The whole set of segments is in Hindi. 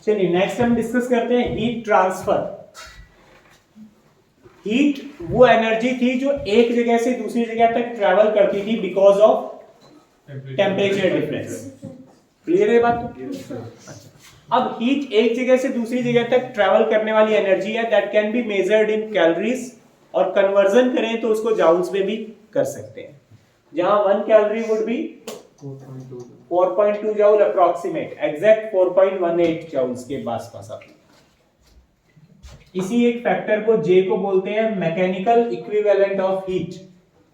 चलिए नेक्स्ट हम डिस्कस करते हैं हीट ट्रांसफर। हीट वो एनर्जी थी जो एक जगह से दूसरी जगह तक ट्रेवल करती थी because of temperature difference. Clear है बात? अच्छा, अब हीट एक जगह से दूसरी जगह तक ट्रेवल करने वाली एनर्जी है that can be measured in calories, और कन्वर्जन करें तो उसको जाउल्स में भी कर सकते हैं, जहां 1 calorie would be 4.2 joule approximate, exact 4.18 joules के आसपास आप। इसी एक फैक्टर को J को बोलते हैं मैकेनिकल इक्विवेलेंट ऑफ हीट,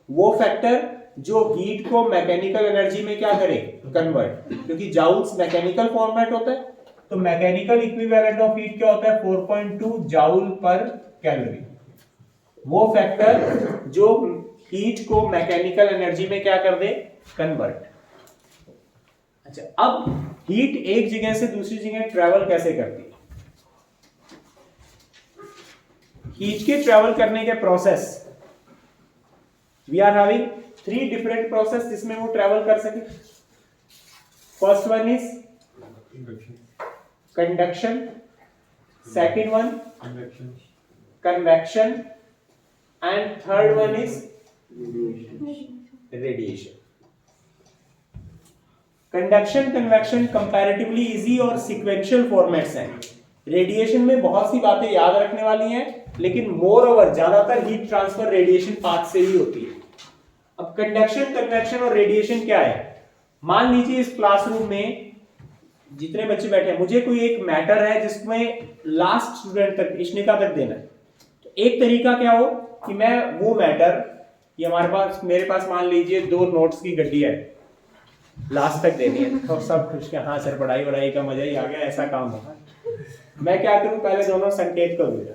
वो फैक्टर जो हीट को मैकेनिकल एनर्जी में क्या करे, कन्वर्ट, क्योंकि जाउल्स मैकेनिकल फॉर्मेट होता है, तो मैकेनिकल इक्विवेलेंट ऑफ हीट क्या होता है 4.2 जाउल पर कैलोरी, वो फैक्टर जो हीट को मैकेनिकल एनर्जी में क्या कर दे, कन्वर्ट। अच्छा, अब हीट एक जगह से दूसरी जगह ट्रेवल कैसे करती है? हीट के ट्रेवल करने के process, we are having 3 different process जिसमें वो ट्रेवल कर सके। First one is conduction, second one convection, and third one is radiation. Conduction, convection comparatively easy और सीक्वेंशियल फॉर्मेट्स हैं। रेडिएशन में बहुत सी बातें याद रखने वाली हैं, लेकिन मोर ओवर ज्यादातर हीट ट्रांसफर रेडिएशन पाथ से ही होती है। अब कंडक्शन, कन्वेक्शन और रेडिएशन क्या है? मान लीजिए इस क्लासरूम में जितने बच्चे बैठे हैं, मुझे कोई एक मैटर है जिसमें लास्ट स्टूडेंट तक, इश्निका तक देना है। तो एक तरीका क्या हो कि मैं वो मैटर, ये हमारे पास, मेरे पास मान लीजिए 2 नोट्स की गड्डी है, लास्ट तक देनी है, तो सब खुश के हाँ सर पढ़ाई वढ़ाई का मजा ही आ गया, ऐसा काम होगा। मैं क्या करूं, पहले दोनों संकेत कर दूंगा,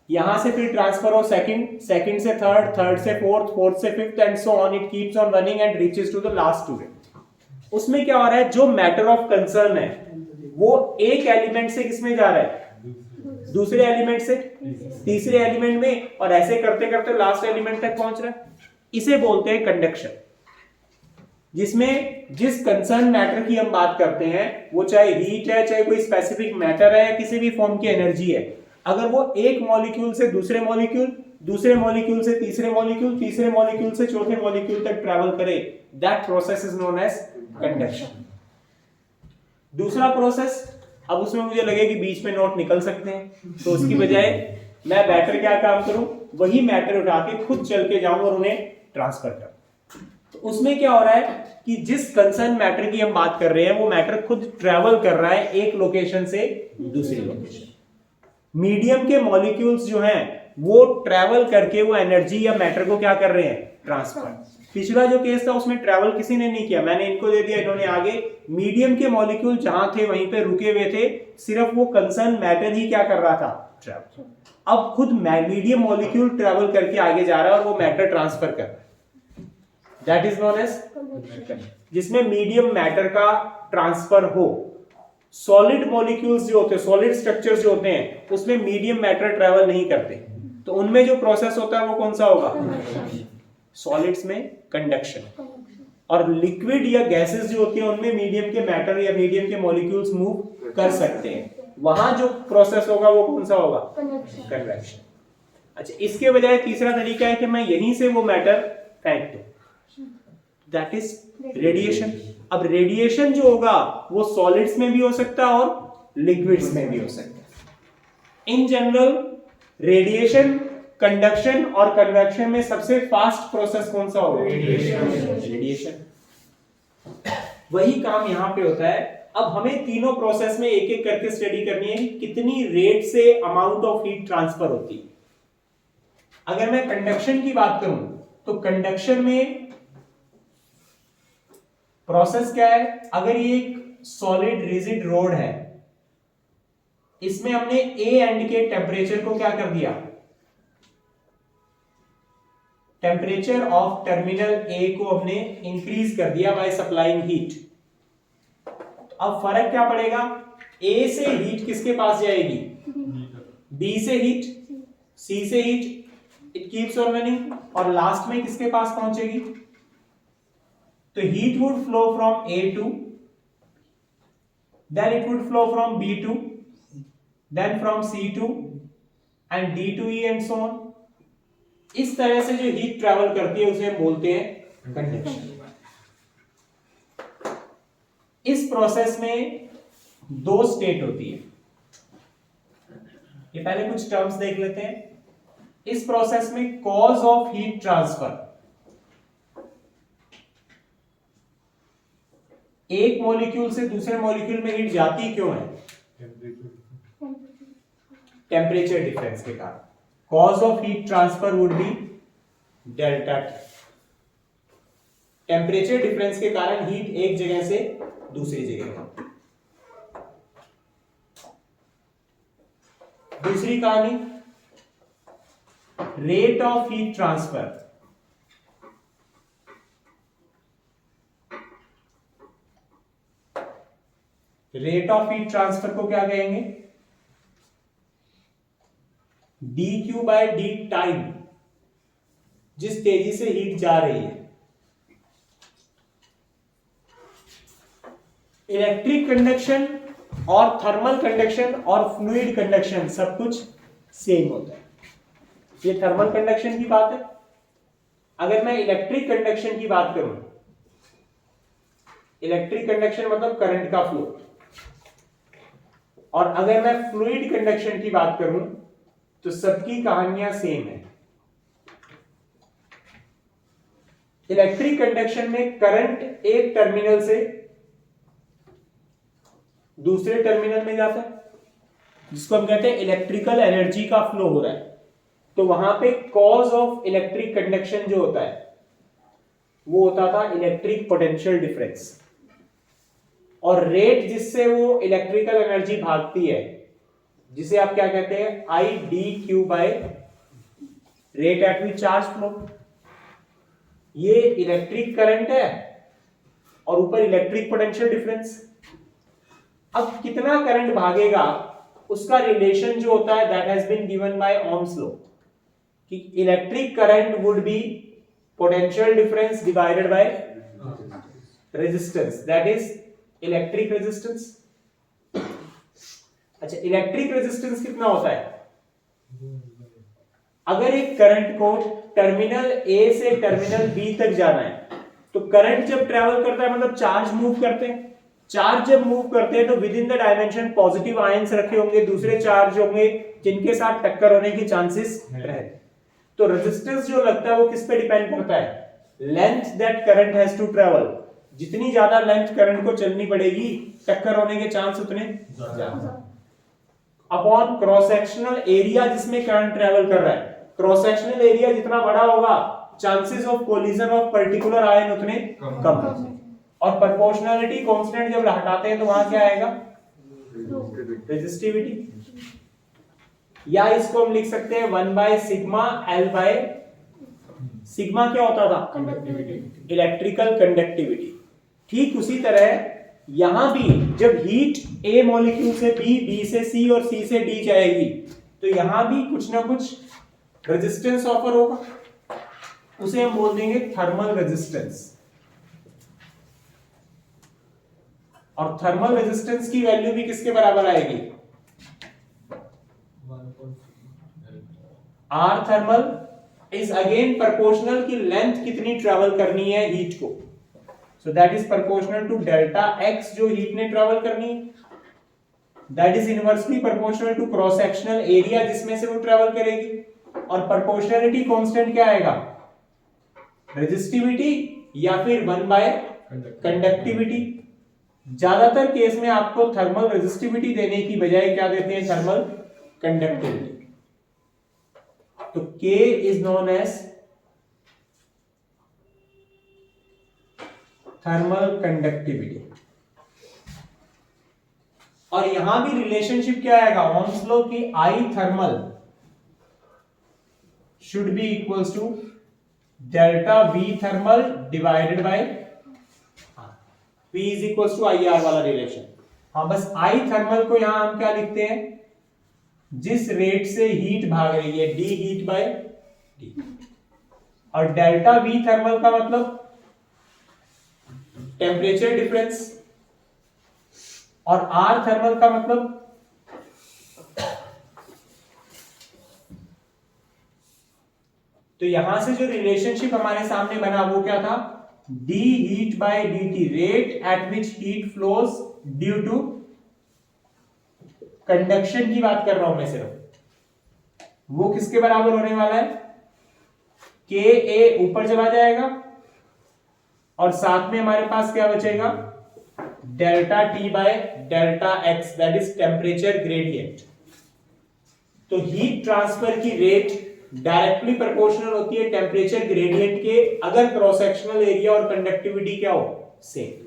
यहां से फिर ट्रांसफर हो सेकंड, सेकंड से थर्ड, थर्ड से फोर्थ, फोर्थ से fifth and so on, it keeps on running and reaches to the last student. उसमें क्या हो रहा है, जो मैटर ऑफ कंसर्न है वो एक एलिमेंट से किसमें जा रहा है, दूसरे एलिमेंट से तीसरे एलिमेंट में, और ऐसे करते करते लास्ट एलिमेंट तक पहुंच रहा है। इसे बोलते हैं कंडक्शन, जिसमें जिस कंसर्न मैटर की हम बात करते हैं, वो चाहे हीट है, चाहे कोई स्पेसिफिक मैटर है, किसी भी फॉर्म की एनर्जी है, अगर वो एक मॉलिक्यूल से दूसरे मॉलिक्यूल, दूसरे मॉलिक्यूल से तीसरे मॉलिक्यूल, तीसरे मॉलिक्यूल से चौथे मॉलिक्यूल तक ट्रैवल करे, that process is known as conduction. दूसरा प्रोसेस, अब उसमें मुझे लगे कि बीच में नोट निकल सकते हैं, तो उसकी बजाय मैं बैटर क्या काम करूं, वही मैटर उठा के खुद चल के जाऊं और उन्हें ट्रांसफर करूं। तो उसमें क्या हो रहा है कि जिस कंसर्न मैटर की हम बात कर रहे हैं, वो मैटर खुद ट्रैवल कर रहा है एक लोकेशन से दूसरी लोकेशन। मीडियम के मॉलिक्यूल्स जो हैं वो ट्रैवल करके वो एनर्जी या मैटर को क्या कर रहे हैं, ट्रांसफर। पिछला जो केस था उसमें ट्रैवल किसी ने नहीं किया, मैंने इनको दे दिया, इन्होंने आगे, मीडियम के मॉलिक्यूल जहां थे वहीं पे रुके हुए थे, सिर्फ वो कंसर्न मैटर ही क्या कर रहा था, ट्रैवल। अब खुद मीडियम मॉलिक्यूल ट्रैवल करके आगे जा रहा है और वो मैटर ट्रांसफर कर रहा है, दैट इज नोन एज, जिसमें मीडियम मैटर का ट्रांसफर हो। सॉलिड मॉलिक्यूल्स जो होते हैं, सॉलिड स्ट्रक्चर्स जो होते हैं, उसमें मीडियम मैटर ट्रैवल नहीं करते, तो उनमें जो प्रोसेस होता है वो कौन सा होगा, सॉलिड्स में कंडक्शन। और लिक्विड या गैसेस जो होती हैं उनमें मीडियम के मैटर या मीडियम के मॉलिक्यूल्स मूव कर सकते हैं, वहां जो प्रोसेस होगा वो कौन सा होगा, कन्वेक्शन। अच्छा, इसके बजाय तीसरा तरीका है कि मैं यहीं से वो मैटर फेंक दूं, दैट इज रेडिएशन। अब रेडिएशन जो होगा वो सॉलिड्स में भी हो सकता है और लिक्विड्स में भी हो सकता है। इन जनरल रेडिएशन, कंडक्शन और कन्वेक्शन में सबसे फास्ट प्रोसेस कौन सा होगा, रेडिएशन। वही काम यहां पे होता है। अब हमें तीनों प्रोसेस में एक एक करके स्टडी करनी है कि कितनी रेट से अमाउंट ऑफ हीट ट्रांसफर होती है। अगर मैं कंडक्शन की बात करूं तो कंडक्शन में प्रोसेस क्या है, अगर ये एक सॉलिड रिजिड रोड है, इसमें हमने ए एंड के टेम्परेचर को क्या कर दिया, टेम्परेचर ऑफ टर्मिनल ए को हमने इंक्रीज कर दिया बाय सप्लाइंग हीट। तो अब फर्क क्या पड़ेगा, ए से हीट किसके पास जाएगी, बी से हीट, सी से heat, it keeps on running, और लास्ट में किसके पास पहुंचेगी, तो heat would flow from A to then it would flow from B2, then from C2 and D2E and so on. इस तरह से जो हीट ट्रैवल करती है उसे हम बोलते हैं कंडक्शन। इस प्रोसेस में दो स्टेट होती है। ये पहले कुछ टर्म्स देख लेते हैं। इस प्रोसेस में कॉज ऑफ हीट ट्रांसफर, एक मॉलिक्यूल से दूसरे मॉलिक्यूल में हीट जाती क्यों है? टेम्परेचर डिफरेंस के कारण। Cause of heat transfer would be delta T. Temperature difference के कारण हीट एक जगह से दूसरी जगह में। दूसरी कहानी, rate of heat transfer. Rate of heat transfer को क्या कहेंगे? D Q by D time, जिस तेजी से हीट जा रही है। इलेक्ट्रिक कंडक्शन और थर्मल कंडक्शन और फ्लूइड कंडक्शन सब कुछ सेम होता है। ये थर्मल कंडक्शन की बात है। अगर मैं इलेक्ट्रिक कंडक्शन की बात करूं, इलेक्ट्रिक कंडक्शन मतलब करंट का फ्लो, और अगर मैं फ्लूइड कंडक्शन की बात करूं तो सबकी कहानियां सेम है। इलेक्ट्रिक कंडक्शन में करंट एक टर्मिनल से दूसरे टर्मिनल में जाता है, जिसको हम कहते हैं इलेक्ट्रिकल एनर्जी का फ्लो हो रहा है। तो वहां पे कॉज ऑफ इलेक्ट्रिक कंडक्शन जो होता है वो होता था इलेक्ट्रिक पोटेंशियल डिफरेंस, और रेट जिससे वो इलेक्ट्रिकल एनर्जी भागती है, जिसे आप क्या कहते हैं? I D Q by rate at which charge flow. ये इलेक्ट्रिक करंट है और ऊपर इलेक्ट्रिक पोटेंशियल डिफरेंस। अब कितना करंट भागेगा उसका रिलेशन जो होता है that has been given by Ohm's law, कि electric current would be potential difference divided by resistance, that is electric resistance. अच्छा, इलेक्ट्रिक रेजिस्टेंस कितना होता है? अगर एक करंट को टर्मिनल ए से टर्मिनल बी तक जाना है तो करंट जब ट्रेवल करता है मतलब चार्ज मूव करते हैं। चार्ज जब मूव करते हैं तो with in the dimension positive ions रखे होंगे, दूसरे चार्ज होंगे जिनके साथ टक्कर होने की चांसेस रहते। तो रेजिस्टेंस जो लगता है वो किस पे डिपेंड करता है? Length that current has to travel. जितनी ज्यादा लेंथ करंट को चलनी पड़ेगी, टक्कर होने के चांस उतने ज्यादा। अपॉन क्रॉस सेक्शनल एरिया जिसमें करंट ट्रेवल कर रहा है, क्रॉस सेक्शनल एरिया जितना बड़ा होगा chances of collision of particular ion उतने कम होंगे। और प्रोपोर्शनलिटी कांस्टेंट जब हटाते हैं तो वहां क्या आएगा? रेजिस्टिविटी। या इसको हम लिख सकते हैं 1 by sigma L by, sigma क्या होता था? Electrical conductivity. ठीक उसी तरह यहां भी जब हीट ए मॉलिक्यूल से बी, बी से सी और सी से डी जाएगी तो यहां भी कुछ ना कुछ रेजिस्टेंस ऑफर होगा, उसे हम बोल देंगे थर्मल रेजिस्टेंस। और थर्मल रेजिस्टेंस की वैल्यू भी किसके बराबर आएगी? R thermal is again proportional की लेंथ कितनी ट्रेवल करनी है हीट को, so that is proportional to delta X जो हीट ने ट्रेवल करनी है, that is inversely proportional to cross sectional area जिसमें से वो ट्रेवल करेगी। और प्रोपोर्शनलिटी कांस्टेंट क्या आएगा? रेजिस्टिविटी या फिर 1 बाय कंडक्टिविटी। ज्यादातर केस में आपको थर्मल रेजिस्टिविटी देने की बजाय क्या देते हैं? Thermal conductivity. तो K is known as thermal conductivity. और यहां भी रिलेशनशिप क्या आएगा? ओम्स लॉ की I thermal should be equals to delta V thermal divided by P is equals to IR वाला रिलेशन। हाँ, बस I थर्मल को यहां हम क्या लिखते हैं? जिस रेट से हीट भाग रही है, डी हीट बाय डी। और डेल्टा V थर्मल का मतलब टेम्परेचर डिफरेंस। और आर थर्मल का मतलब तो यहां से जो रिलेशनशिप हमारे सामने बना वो क्या था, D heat by dt, rate at which heat flows due to conduction की बात कर रहा हूं मैं सिर्फ, वो किसके बराबर होने वाला है, के ए ऊपर चला जाएगा और साथ में हमारे पास क्या बचेगा, delta T by delta x, that is temperature gradient. तो हीट ट्रांसफर की रेट डायरेक्टली प्रोपोर्शनल होती है टेम्परेचर ग्रेडियंट के, अगर क्रॉस सेक्शनल एरिया और कंडक्टिविटी क्या हो, सेम।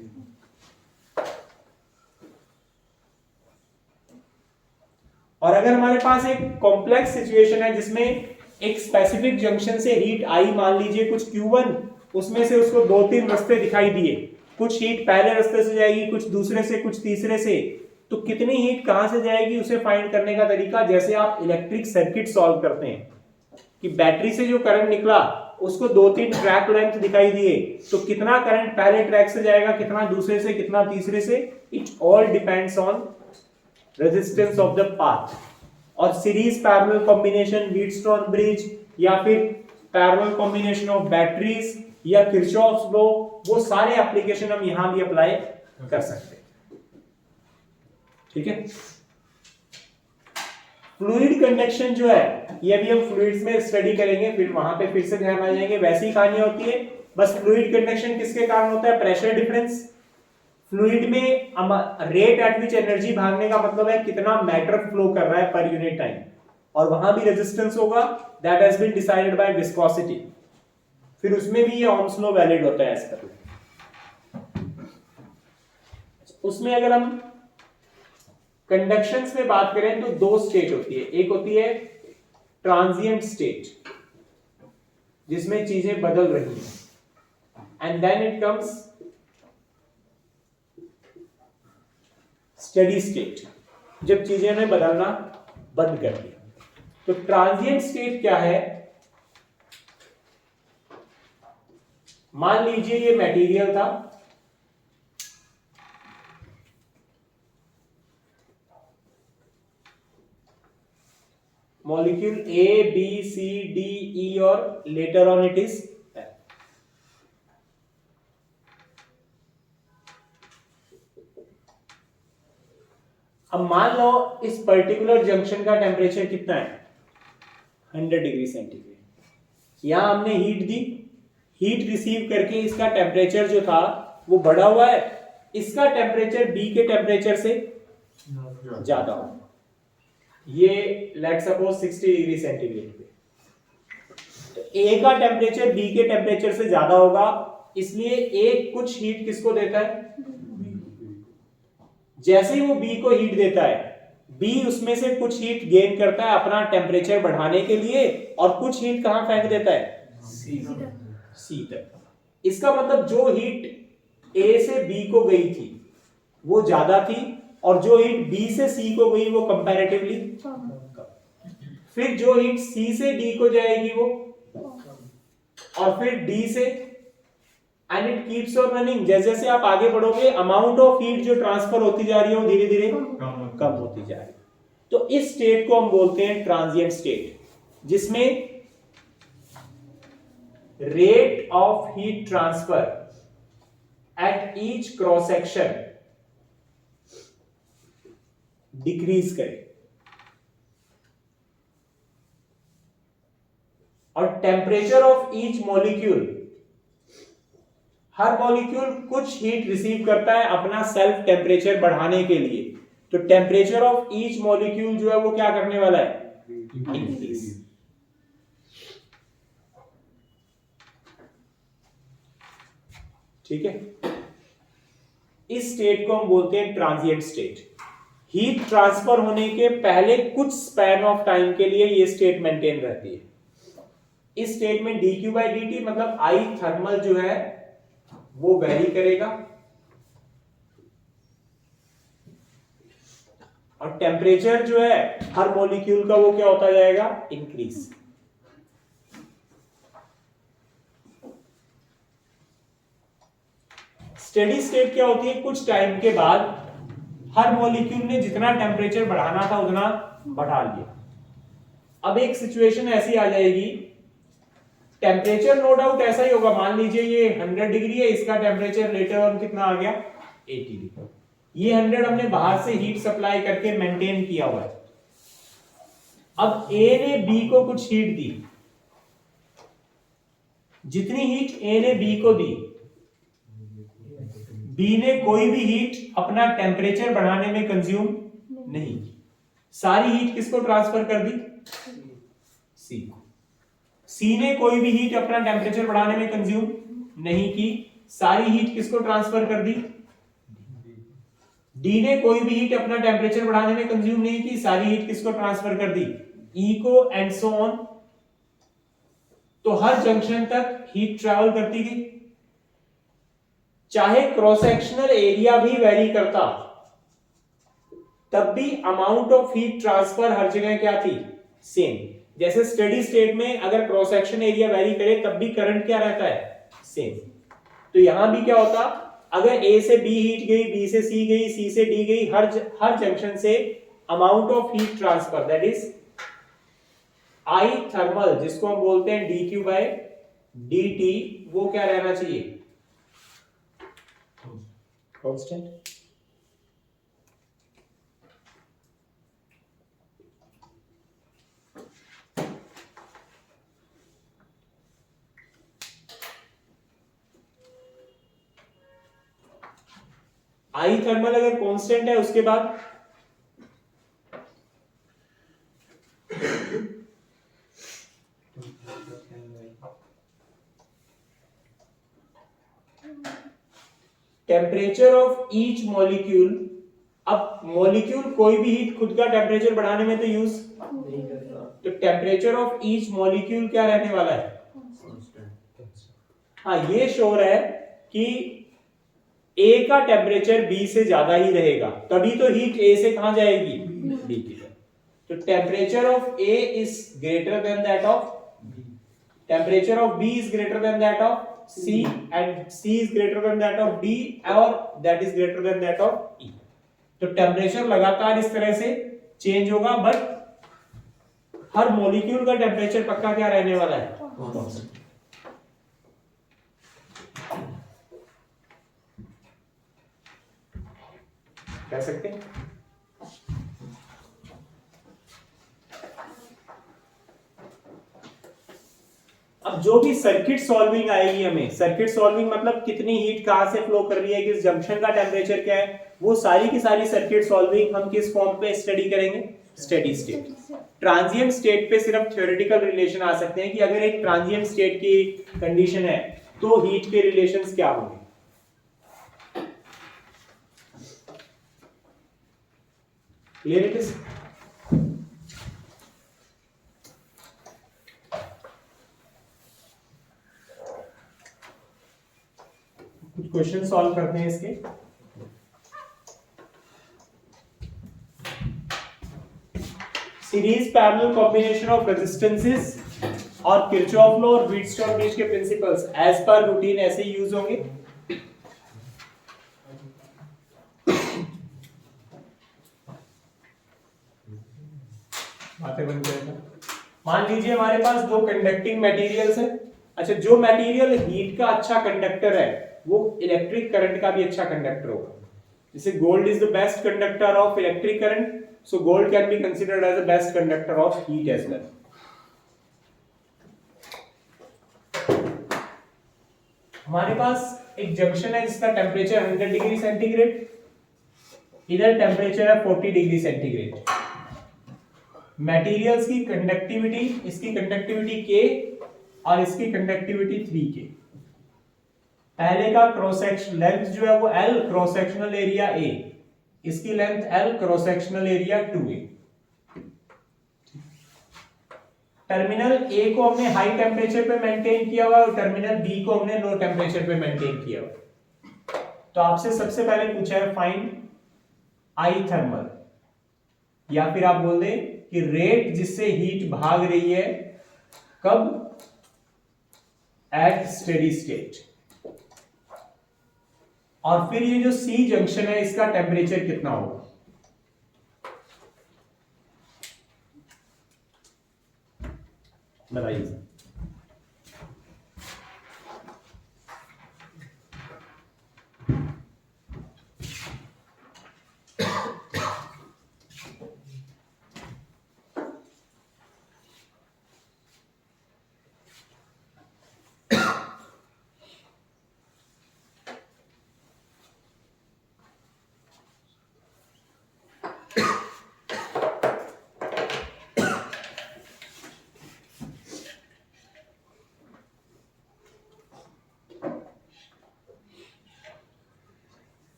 और अगर हमारे पास एक कॉम्प्लेक्स सिचुएशन है जिसमें एक स्पेसिफिक जंक्शन से हीट आई, मान लीजिए कुछ Q1, उसमें से उसको 2-3 रास्ते दिखाई दिए, कुछ हीट पहले रास्ते से जाएगी, कुछ दूसरे से, कुछ तीसरे से, तो कितनी हीट कहां से जाएगी उसे फाइंड करने का तरीका, जैसे आप इलेक्ट्रिक सर्किट सॉल्व करते हैं कि बैटरी से जो करंट निकला उसको 2-3 ट्रैक लेंथ दिखाई दिए, तो कितना करंट पहले ट्रैक से जाएगा, कितना दूसरे से, कितना तीसरे से, it all depends on resistance of the path. और series parallel combination, Wheatstone bridge, या फिर पैरेलल कॉम्बिनेशन ऑफ बैटरीज, या किरचॉफ्स लॉ, वो सारे एप्लीकेशन हम यहां भी अप्लाई कर सकते हैं। ठीक है। फ्लूइड कंडक्शन जो है ये भी हम फ्लूइड्स में स्टडी करेंगे, फिर वहां पे फिर से ध्यान आ जाएंगे, वैसी कहानी होती है। बस फ्लूइड कंडक्शन किसके कारण होता है, प्रेशर डिफरेंस। फ्लूइड में रेट एट विच एनर्जी भागने का मतलब है कितना मैटर फ्लो कर रहा है पर यूनिट टाइम, और वहां भी रेजिस्टेंस होगा, that has been decided by viscosity. फिर उसमें भी ये ओह्म्स लॉ वैलिड होता है एज पर। उसमें अगर हम कंडक्शंस में बात करें तो 2 स्टेट होती है, एक होती है ट्रांजिएंट स्टेट जिसमें चीजें बदल रही हैं, and then it comes steady state, जब चीजें ने बदलना बंद कर दिया। तो ट्रांजिएंट स्टेट क्या है, मान लीजिए ये मटेरियल था, molecule A B C D E और लेटर ऑन इट इज, अब मान लो इस पर्टिकुलर जंक्शन का टेम्परेचर कितना है, 100 डिग्री सेंटीग्रेड। यहां हमने हीट दी, हीट रिसीव करके इसका टेम्परेचर जो था वो बढ़ा हुआ है, इसका टेम्परेचर बी के टेम्परेचर से ज्यादा हो, ये लेट्स सपोज 60 डिग्री सेंटीग्रेड पे, तो ए का टेम्परेचर बी के टेम्परेचर से ज्यादा होगा, इसलिए ए कुछ हीट किसको देता है, जैसे ही वो बी को हीट देता है, बी उसमें से कुछ हीट गेन करता है अपना टेम्परेचर बढ़ाने के लिए, और कुछ हीट कहां फेंक देता है, सी तक। इसका मतलब जो हीट ए से बी को गई थी वो ज्यादा थी, और जो हीट बी से सी को गई वो कंपैरेटिवली कम। फिर जो हीट सी से डी को जाएगी वो, और फिर डी से, and it keeps on running. जैसे जैसे आप आगे बढ़ोगे अमाउंट ऑफ हीट जो ट्रांसफर होती जा रही है वो धीरे धीरे कम होती जा रही है। तो इस स्टेट को हम बोलते हैं ट्रांजिएंट स्टेट, जिसमें rate of heat transfer at each cross section decrease करे, और temperature of each molecule, her molecule कुछ हीट रिसीव करता है अपना सेल्फ टेम्परेचर बढ़ाने के लिए, तो टेम्परेचर ऑफ ईच मॉलिक्यूल जो है वो क्या करने वाला है, इंक्रीज। ठीक है। इस स्टेट को हम बोलते हैं ट्रांजिएंट स्टेट। हीट ट्रांसफर होने के पहले कुछ स्पैन ऑफ टाइम के लिए ये स्टेट मेंटेन रहती है। इस स्टेट में dq by dt मतलब आई थर्मल जो है वो वेरी करेगा, और टेम्परेचर जो है हर मॉलिक्यूल का वो क्या होता जाएगा, इंक्रीज। स्टेडी स्टेट क्या होती है, कुछ टाइम के बाद हर मॉलिक्यूल ने जितना टेम्परेचर बढ़ाना था उतना बढ़ा लिया। अब एक सिचुएशन ऐसी आ जाएगी, टेम्परेचर नो डाउट ऐसा ही होगा, मान लीजिए ये 100 डिग्री है, इसका टेम्परेचर लेटर ऑन कितना आ गया 80 डिग्री। ये 100 हमने बाहर से हीट सप्लाई करके मेंटेन किया हुआ है। अब ए ने बी को कुछ हीट दी, जितनी हीट ए ने बी को दी, बी ने कोई भी हीट अपना टेम्परेचर बढ़ाने में कंज्यूम नहीं की। सारी हीट किसको ट्रांसफर कर दी, सी को। सी ने कोई भी हीट अपना टेम्परेचर बढ़ाने में कंज्यूम नहीं की, सारी हीट किसको ट्रांसफर कर दी, डी ने कोई भी हीट अपना टेम्परेचर बढ़ाने में कंज्यूम नहीं की, सारी हीट किसको ट्रांसफर कर दी, ई को, एंड सो ऑन। तो हर जंक्शन तक हीट ट्रैवल करती गई, चाहे क्रॉस सेक्शनल एरिया भी वेरी करता, तब भी अमाउंट ऑफ हीट ट्रांसफर हर जगह क्या थी, सेम। जैसे स्टेडी स्टेट में अगर क्रॉस सेक्शन एरिया वेरी करे तब भी करंट क्या रहता है, सेम। तो यहां भी क्या होता, अगर ए से बी हीट गई, बी से सी गई, सी से डी गई, हर जंक्शन से amount of heat transfer that is I thermal, जिसको हम बोलते हैं dq बाय dt, वो क्या रहना चाहिए, कांस्टेंट। आई थर्मल अगर कांस्टेंट है, उसके बाद टेम्परेचर ऑफ ईच मॉलिक्यूल। अब मॉलिक्यूल कोई भी हीट खुद का टेम्परेचर बढ़ाने में तो यूज नहीं करता, तो टेम्परेचर ऑफ ईच मॉलिक्यूल क्या रहने वाला है, हाँ ये श्योर है कि ए का टेम्परेचर बी से ज्यादा ही रहेगा, तभी तो हीट ए से कहां जाएगी, बी की तरफ। तो temperature of A is greater than that of B, temperature of B is greater than that of C and C is greater than that of D और that is greater than that of E। तो टेम्परेचर लगातार इस तरह से चेंज होगा, बट हर मॉलिक्यूल का टेम्परेचर पक्का क्या रहने वाला है, कह सकते हैं। अब जो भी सर्किट सॉल्विंग आएगी हमें, सर्किट सॉल्विंग मतलब कितनी हीट कहां से फ्लो कर रही है, किस जंक्शन का टेम्परेचर क्या है, वो सारी की सारी सर्किट सॉल्विंग हम किस फॉर्म पे स्टडी करेंगे, स्टेडी स्टेट। ट्रांजिएंट स्टेट पे सिर्फ थ्योरेटिकल रिलेशन आ सकते हैं कि अगर एक ट्रांजिएंट स्टेट की कंडीशन है तो हीट के रिलेशंस क्या होंगे। Clear it is. कुछ क्वेश्चन सॉल्व करते हैं इसके। Series parallel combination of resistances और किरचॉफ लॉ और व्हीटस्टोन-ब्रिज के प्रिंसिपल्स एज पर रूटीन ऐसे ही यूज होंगे। बातें बन जाएगा। मान लीजिए हमारे पास दो कंडक्टिंग मटेरियल्स हैं। अच्छा, जो मटेरियल हीट का अच्छा कंडक्टर है वो इलेक्ट्रिक करंट का भी अच्छा कंडक्टर होगा। जैसे gold is the best conductor of electric current, so gold can be considered as the best conductor of heat as well. हमारे पास एक जंक्शन है जिसका टेम्परेचर 100 डिग्री सेंटीग्रेड, इधर टेम्परेचर है 40 डिग्री सेंटीग्रेड। मटेरियल्स की कंडक्टिविटी, इसकी कंडक्टिविटी K और इसकी कंडक्टिविटी 3K। पहले का क्रॉस सेक्शन लेंथ जो है वो L, cross sectional area A, इसकी length L, cross sectional area 2A। Terminal A को हमने हाई टेम्परेचर पे मेंटेन किया हुआ है और टर्मिनल B को हमने लो टेम्परेचर पे मेंटेन किया हुआ है। तो आपसे सबसे पहले पूछा है फाइंड आई थर्मल, या फिर आप बोल दें कि रेट जिससे हीट भाग रही है कब, एट स्टेडी स्टेट। और फिर ये जो C जंक्शन है इसका टेम्परेचर कितना होगा। बताइए।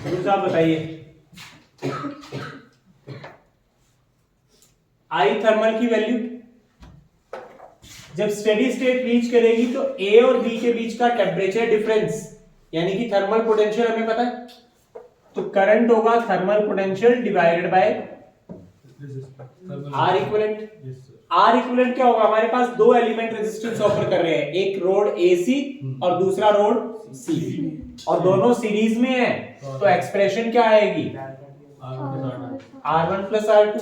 दूसरा बताइए, आई थर्मल की वैल्यू जब स्टेडी स्टेट रीच करेगी तो ए और बी के बीच का टेम्परेचर डिफरेंस यानी कि थर्मल पोटेंशियल हमें पता है, तो करंट होगा thermal potential divided by R equivalent. R equivalent क्या होगा, हमारे पास दो एलिमेंट रेजिस्टेंस ऑफर कर रहे हैं, एक रोड AC और दूसरा रोड C, और दोनों सीरीज में है, तो एक्सप्रेशन क्या आएगी, R1 plus R2।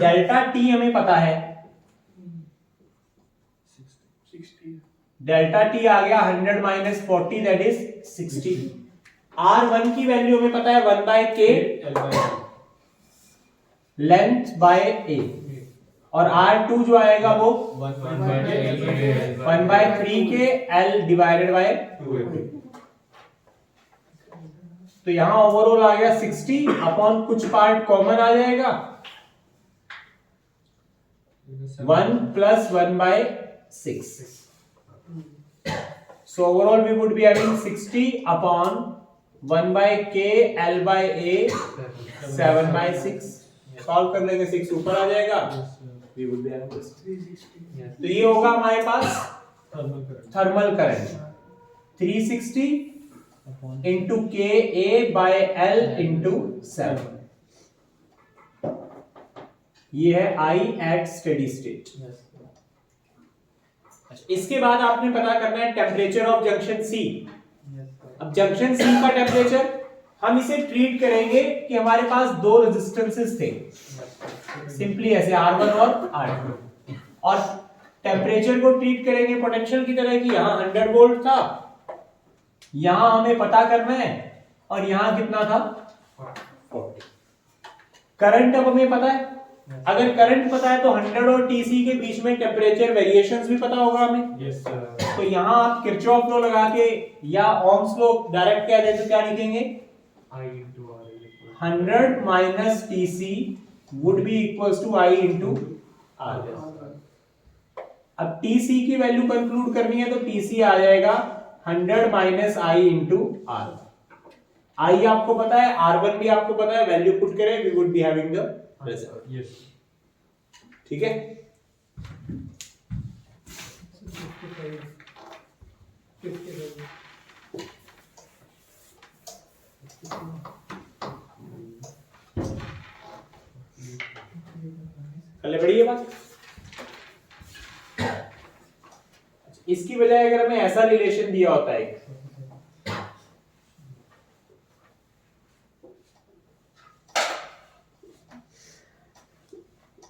Delta T हमें पता है, डेल्टा T आ गया 100 माइनस 40 दैट इज 60। R1 की वैल्यू हमें पता है 1 by K length by A, और R2 जो आएगा वो 1 bye 3K L divided by 2। तो यहां ओवरऑल आ गया 60 अपॉन कुछ पार्ट कॉमन आ जाएगा 1 plus 1 by 6. So overall we would be having 60 upon 1 by K L by A 7 by 6. Solve कर लेंगे 6 ऊपर आ जाएगा, we would be having this. तो ये होगा हमारे पास thermal current 360 into KA by L into 7. ये है I at steady state. इसके बाद आपने पता करना है टेम्परेचर ऑफ जंक्शन C. अब जंक्शन C का टेम्परेचर हम इसे ट्रीट करेंगे कि हमारे पास दो रेजिस्टेंसेस थे, सिंपली ऐसे R1 और R2, और टेम्परेचर को ट्रीट करेंगे पोटेंशियल की तरह कि यहाँ 100 वोल्ट था, यहां हमें पता करना है, और यहां कितना था 40। करंट अब हमें पता है, अगर करंट पता है तो 100 और TC के बीच में टेम्परेचर वेरिएशंस भी पता होगा हमें। yes, तो यहां आप किरचॉफ लॉ लगा के या ओम्स लॉ डायरेक्ट क्या देते, क्या लिखेंगे, I into R 100 minus TC would be equals to I into R। अब TC की वैल्यू कंक्लूड करनी है तो TC आ जाएगा 100 minus I into R। I आपको पता है, R1 भी आपको पता है, वैल्यू पुट करें we would be having the result। yes। ठीक है, पहले बढ़िए बात। इसकी बजाय अगर हमें ऐसा रिलेशन दिया होता है,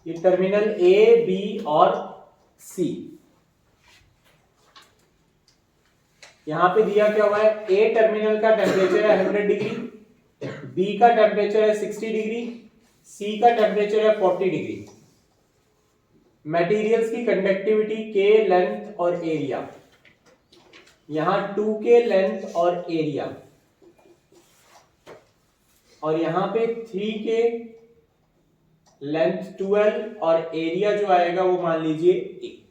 ये टर्मिनल ए, बी और सी। यहां पे दिया क्या हुआ है, ए टर्मिनल का टेम्परेचर है 100 डिग्री, बी का टेम्परेचर है 60 डिग्री, सी का टेम्परेचर है 40 डिग्री। मटेरियल्स की कंडक्टिविटी के, लेंथ और एरिया, यहां 2k लेंथ और एरिया, और यहां पे 3k लेंथ 12 और एरिया जो आएगा वो मान लीजिए 1।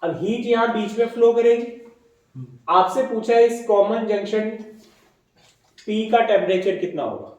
अब हीट यहां बीच में फ्लो करेगी। आपसे पूछा है इस कॉमन जंक्शन P का टेम्परेचर कितना होगा।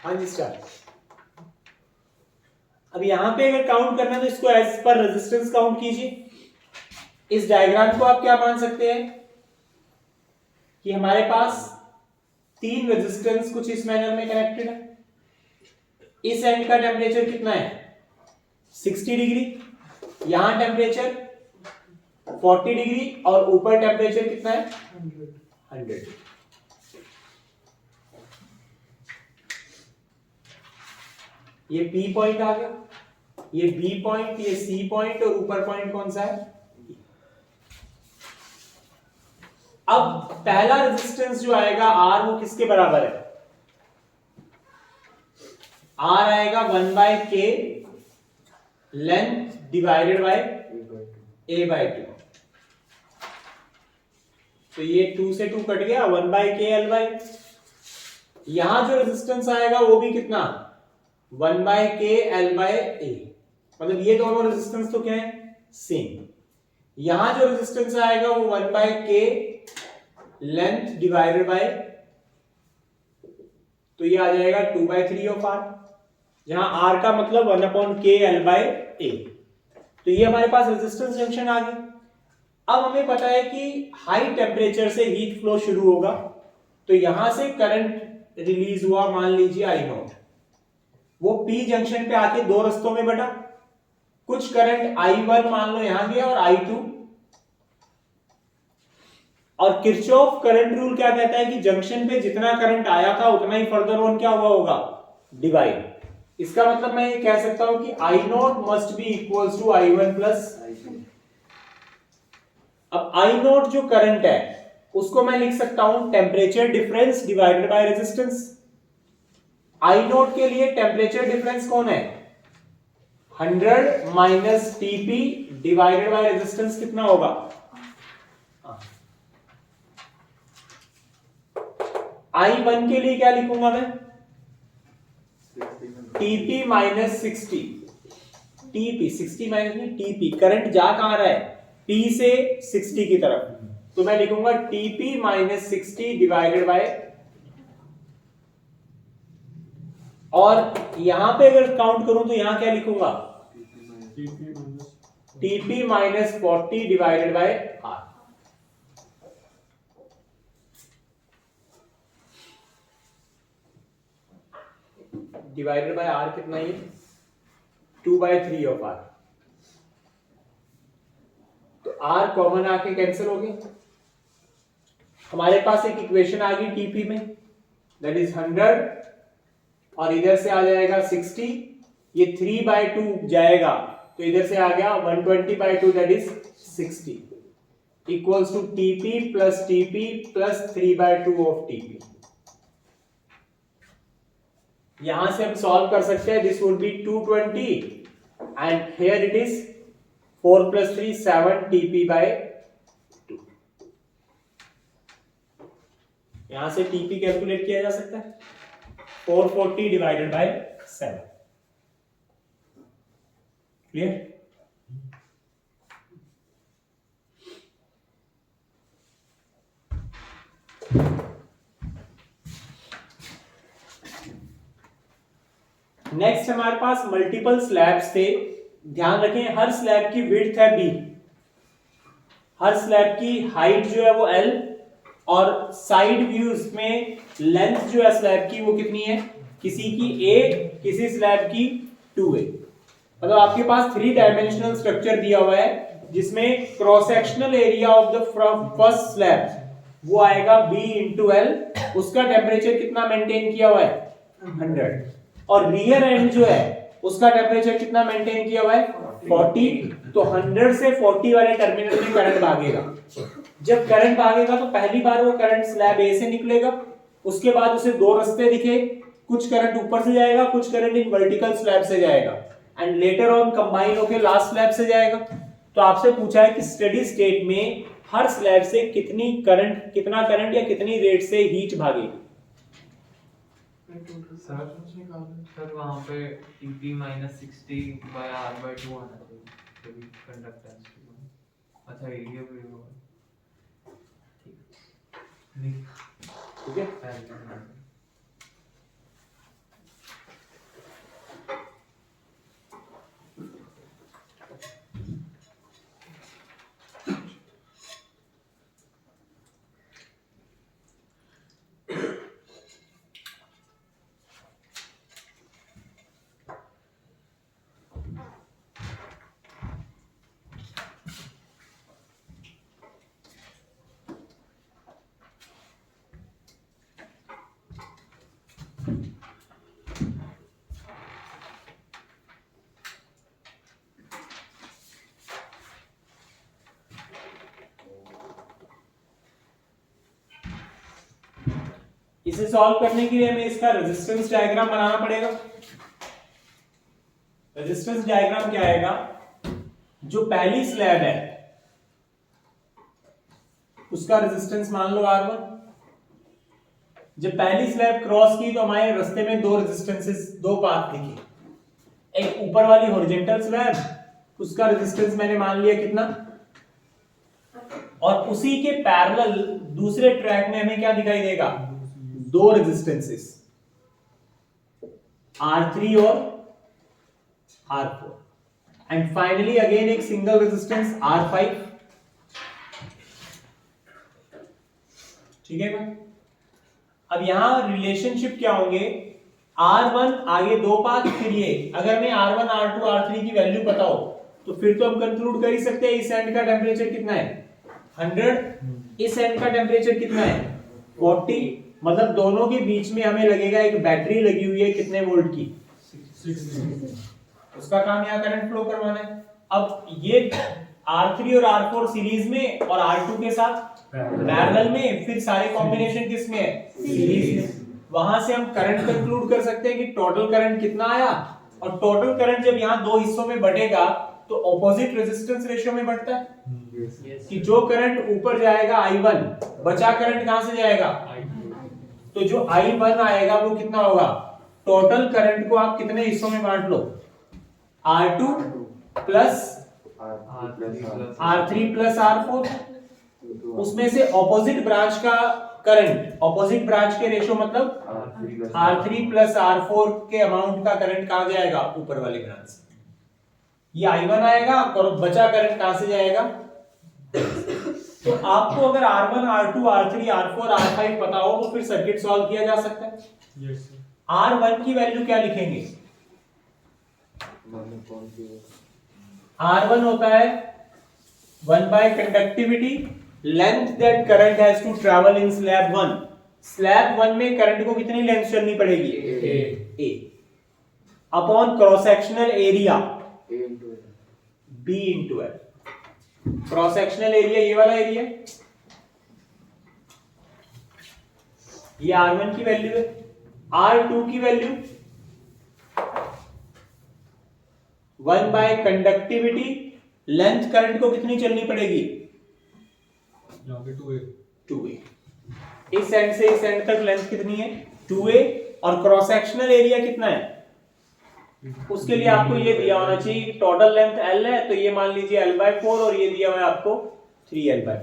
हाँ जी स्टार्ट। अब यहां पे अगर काउंट करना है तो इसको एज पर रेजिस्टेंस काउंट कीजिए। इस डायग्राम को आप क्या मान सकते हैं कि हमारे पास 3 रेजिस्टेंस कुछ इस मैनर में कनेक्टेड है। इस एंड का टेम्परेचर कितना है 60 डिग्री, यहां टेम्परेचर 40 डिग्री और ऊपर टेम्परेचर कितना है 100। ये P पॉइंट आ गया, ये B पॉइंट, ये C पॉइंट और ऊपर पॉइंट कौन सा है। अब पहला रेजिस्टेंस जो आएगा R वो किसके बराबर है, R आएगा 1/k length divided by A/2। तो ये 2 से 2 कट गया, 1/k L/, यहां जो रेजिस्टेंस आएगा वो भी कितना 1/k L/A। मतलब ये दोनों रेजिस्टेंस तो क्या है सेम। यहां जो रेजिस्टेंस आएगा वो 1/k लेंथ डिवाइडेड बाय, तो ये आ जाएगा 2/3 ऑफ R, जहां R का मतलब 1/k L/A ए। तो ये हमारे पास रेजिस्टेंस जंक्शन आ गई। अब हमें पता है कि हाई टेम्परेचर से हीट फ्लो शुरू होगा, तो यहां से करंट रिलीज हुआ, मान लीजिए आई नॉट, वो पी जंक्शन पे आके दो रस्तों में बटा। कुछ करंट I1 मान लो यहां गया और I2, और किरचॉफ करंट रूल क्या कहता है कि जंक्शन पे जितना करंट आया था उतना ही फर्दर ऑन क्या हुआ होगा, डिवाइड। इसका मतलब मैं ये कह सकता हूं कि I0 must be equals to I1 plus. अब I0 जो करंट है उसको मैं लिख सकता हूं temperature difference divided by resistance. I0 के लिए टेम्परेचर डिफरेंस कौन है, 100 minus TP divided by resistance कितना होगा, I1 के लिए क्या लिखूंगा मैं, टीपी माइनस 60, टीपी 60 माइनस नहीं टीपी, करंट जा कहां रहा है, P से 60 की तरफ, तो मैं लिखूंगा टीपी माइनस 60 डिवाइडेड बाय, और यहां पे अगर काउंट करूं तो यहां क्या लिखूंगा, TP minus 40 divided by R. Divided by R कितना है, 2/3 ऑफ आर। तो आर कॉमन आके कैंसिल हो गया, हमारे पास एक इक्वेशन आ गई टीपी में, दैट इज 100, और इधर से आ जाएगा 60, ये 3/2 जाएगा तो इधर से आ गया 120/2, that is 60 equals to TP plus TP plus 3/2 of TP. यहां से हम सॉल्व कर सकते हैं, this would be 220 and here it is 4 + 3 7 TP/2। यहां से TP कैलकुलेट किया जा सकता है, 440 डिवाइडेड बाय 7। क्लियर? नेक्स्ट हमारे पास मल्टीपल स्लैब्स थे। ध्यान रखें हर स्लैब की विड्थ है b, हर स्लैब की हाइट जो है वो l, और साइड व्यूज में लेंथ जो है स्लैब की वो कितनी है, किसी की a, किसी स्लैब की 2a। मतलब आपके पास 3 डायमेंशनल स्ट्रक्चर दिया हुआ है जिसमें cross sectional area of the first slab वो आएगा b इंटू l, उसका टेम्परेचर कितना मेंटेन किया हुआ है, 100, और रियर एंड जो है उसका टेम्परेचर कितना मेंटेन किया हुआ है, 40। तो 100 से 40 वाले टर्मिनल में करंट भागेगा। जब करंट भागेगा तो पहली बार वो करंट स्लैब ए से निकलेगा, उसके बाद उसे दो रास्ते दिखे, कुछ करंट ऊपर से जाएगा, कुछ करंट इन वर्टिकल स्लैब से जाएगा, एंड लेटर ऑन कंबाइन होकर लास्ट स्लैब से जाएगा। तो आपसे पूछा है कि स्टेडी स्टेट में हर स्लैब से कितना करंट या कितनी रेट से हीट भागेगी। सर वहाँ पे TP - 60/R/2 आना चाहिए कंडक्टेंस। अच्छा एरिया भी होगा, ठीक है। इसे सॉल्व करने के लिए हमें इसका रेजिस्टेंस डायग्राम बनाना पड़ेगा। रेजिस्टेंस डायग्राम क्या आएगा, जो पहली स्लैब है उसका रेजिस्टेंस मान लो R1। जब पहली स्लैब क्रॉस की तो हमारे रास्ते में दो रेजिस्टेंसेस, दो पाथ दिखे। एक ऊपर वाली हॉरिजॉन्टल स्लैब, उसका रेजिस्टेंस मैंने मान लिया कितना, और उसी के पैरेलल दूसरे ट्रैक में हमें क्या दिखाई देगा, दो रेजिस्टेंसेस R3 और R4, एंड फाइनली अगेन एक सिंगल रेजिस्टेंस R5। ठीक है ना? अब यहां रिलेशनशिप क्या होंगे, R1 आगे दो पाथ, फिर ये अगर मैं R1 R2 R3 की वैल्यू पता हो तो फिर तो हम कंक्लूड कर ही सकते हैं इस एंड का टेम्परेचर कितना है 100, इस एंड का टेम्परेचर कितना है 40, मतलब दोनों के बीच में हमें लगेगा एक बैटरी लगी हुई है कितने वोल्ट की 60। उसका काम यहाँ करंट फ्लो करवाना है। अब ये R3 और R4 सीरीज में और R2 के साथ पैरेलल में, फिर सारे कॉम्बिनेशन किस में है सीरीज में। वहां से हम करंट कंक्लूड कर सकते हैं कि टोटल करंट कितना आया, और टोटल करंट जब यहाँ दो हिस्सों में बटेगा तो ऑपोजिट रेजिस्टेंस रेशियो में बढ़ता है कि जो करंट ऊपर जाएगा I1, बचा करंट कहां से जाएगा तो जो I1 आएगा वो कितना होगा, टोटल करंट को आप कितने हिस्सों में बांट लो, R2 plus R3 plus R4, उसमें से ऑपोजिट ब्रांच का करंट, ऑपोजिट ब्रांच के रेशियो मतलब R3 प्लस R4 के अमाउंट का करंट कहां जाएगा, ऊपर वाले ब्रांच से। ये I1 आएगा और बचा करंट कहां से जाएगा। तो आपको अगर R1 R2 R3 R4 R5 पता हो तो फिर सर्किट सॉल्व किया जा सकता है। R1 की वैल्यू क्या लिखेंगे, R1 होता है 1 by conductivity length that current has to travel in slab 1। Slab 1 में करंट को कितनी लेंथ चलनी पड़ेगी A upon cross sectional area B into L। Cross sectional area ये वाला एरिया, ये R1 की वैल्यू है। R2 की value 1 by conductivity, length current को कितनी चलनी पड़ेगी 2A। इस एंड से इस एंड तक लेंथ कितनी है 2A, और क्रॉस सेक्शनल एरिया कितना है, उसके लिए आपको ये दिया होना चाहिए टोटल लेंथ L है तो ये मान लीजिए L/4 और ये दिया हुआ है आपको 3L/4।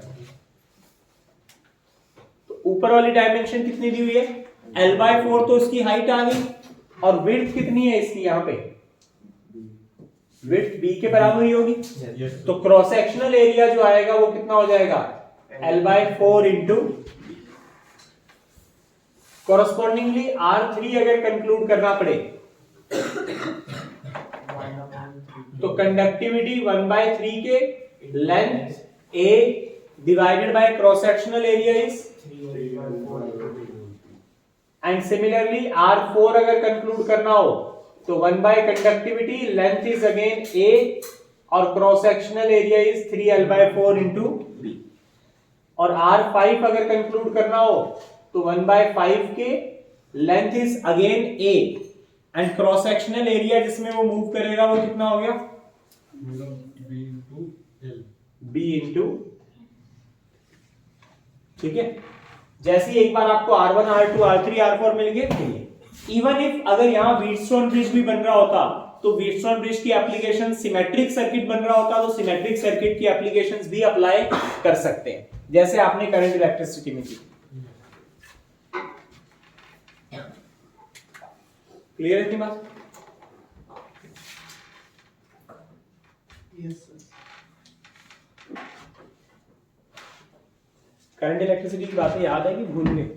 तो ऊपर वाली डायमेंशन कितनी दी हुई है L/4, तो इसकी हाइट आ गई, और विड्थ कितनी है इसकी, यहां पे विड्थ B के बराबर ही होगी। तो क्रॉस सेक्शनल एरिया जो आएगा वो कितना हो जाएगा L/4 इंटू, कॉरस्पॉन्डिंगली R3 अगर कंक्लूड करना पड़े तो कंडक्टिविटी 1/3 के length A divided by cross sectional area is, and similarly R4 अगर कंक्लूड करना हो तो 1 by conductivity length is again A और cross sectional area is 3L/4 into B। और R5 अगर कंक्लूड करना हो तो 1/5 के length is again A and cross sectional area जिसमें वो मूव करेगा वो कितना हो गया B इंटू, ठीक है। जैसे एक बार आपको R1 R2 R3 R4 मिल गए, इवन इफ अगर यहाँ व्हीटस्टोन ब्रिज भी बन रहा होता तो व्हीटस्टोन ब्रिज की एप्लीकेशन सिमेट्रिक सर्किट बन रहा होता तो सिमेट्रिक सर्किट की एप्लीकेशंस भी अप्लाई कर सकते हैं, जैसे आपने करंट इलेक्ट्रिसिटी में की। क्लियर है बात? Yes sir. करंट इलेक्ट्रिसिटी की बातें याद है कि भूल गए?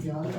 याद है।